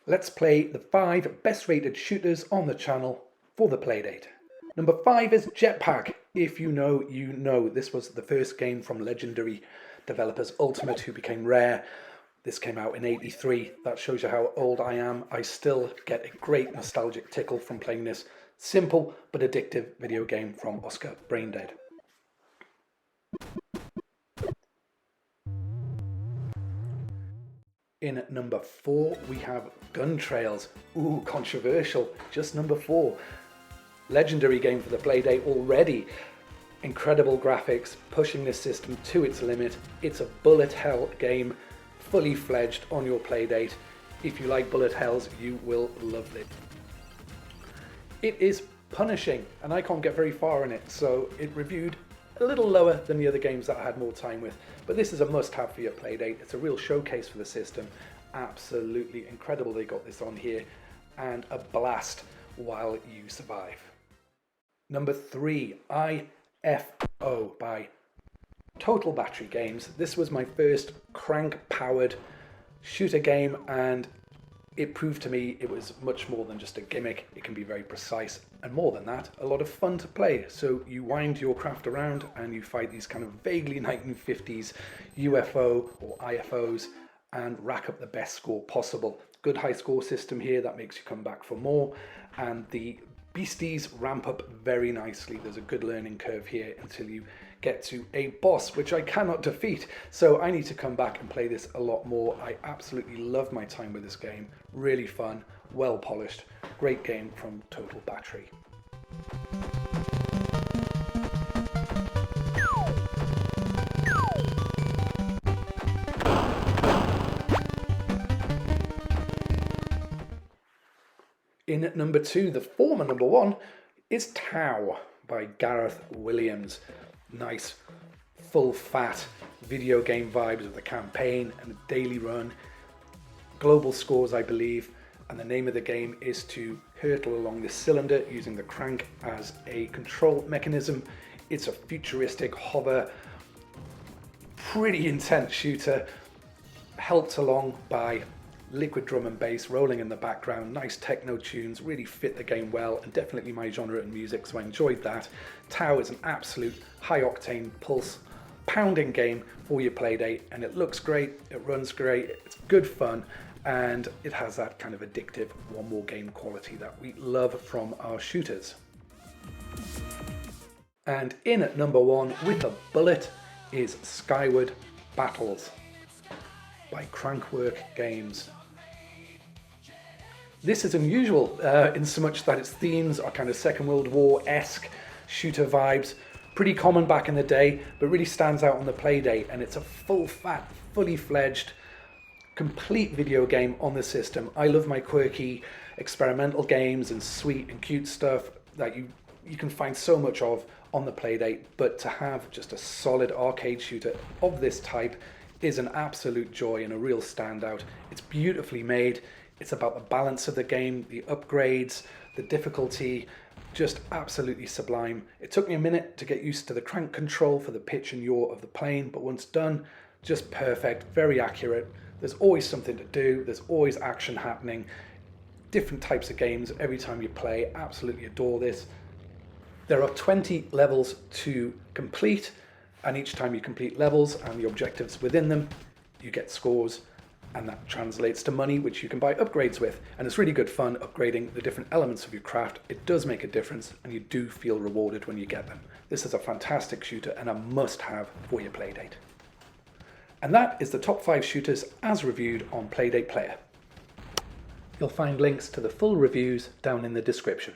Let's play the 5 best rated shooters on the channel for the Playdate. Number 5 is Jet Pac. If you know, you know. This was the first game from legendary developers Ultimate, who became Rare. This came out in '83. That shows you how old I am. I still get a great nostalgic tickle from playing this simple but addictive video game from Oscar Braindead. In at number 4, we have Gun Trails. Ooh, controversial. Just number 4. Legendary game for the Playdate already. Incredible graphics, pushing this system to its limit. It's a bullet hell game, fully fledged on your Playdate. If you like bullet hells, you will love it. It is punishing, and I can't get very far in it, so it reviewed a little lower than the other games that I had more time with. But this is a must-have for your Playdate. It's a real showcase for the system. Absolutely incredible they got this on here, and a blast while you survive. Number 3, IFO by Total Battery Games. This was my first crank-powered shooter game, and it proved to me it was much more than just a gimmick. It can be very precise, and more than that, a lot of fun to play. So you wind your craft around and you fight these kind of vaguely 1950s UFO or IFOs and rack up the best score possible. Good high score system here that makes you come back for more, and the beasties ramp up very nicely. There's a good learning curve here until you get to a boss, which I cannot defeat. So I need to come back and play this a lot more. I absolutely love my time with this game. Really fun, well polished, great game from Total Battery. In at number 2, the former number 1, is Tau by Gareth Williams. Nice, full fat video game vibes of the campaign and the daily run. Global scores, I believe, and the name of the game is to hurtle along this cylinder using the crank as a control mechanism. It's a futuristic hover, pretty intense shooter, helped along by liquid drum and bass rolling in the background. Nice techno tunes, really fit the game well, and definitely my genre and music, so I enjoyed that. Tau is an absolute high octane pulse pounding game for your Playdate, and it looks great, it runs great, it's good fun, and it has that kind of addictive one more game quality that we love from our shooters. And in at number 1 with a bullet is Skyward Battles by Crankwork Games. This is unusual in so much that its themes are kind of Second World War-esque shooter vibes, pretty common back in the day, but really stands out on the Playdate, and it's a full fat, fully fledged, complete video game on the system. I love my quirky experimental games and sweet and cute stuff that you can find so much of on the Playdate, but to have just a solid arcade shooter of this type is an absolute joy and a real standout. It's beautifully made. It's about the balance of the game, the upgrades, the difficulty, just absolutely sublime. It took me a minute to get used to the crank control for the pitch and yaw of the plane, but once done, just perfect, very accurate. There's always something to do, there's always action happening, different types of games every time you play. Absolutely adore this. There are 20 levels to complete, and each time you complete levels and the objectives within them, you get scores, and that translates to money, which you can buy upgrades with. And it's really good fun upgrading the different elements of your craft. It does make a difference, and you do feel rewarded when you get them. This is a fantastic shooter and a must-have for your Playdate. And that is the top 5 shooters as reviewed on Playdate Player. You'll find links to the full reviews down in the description.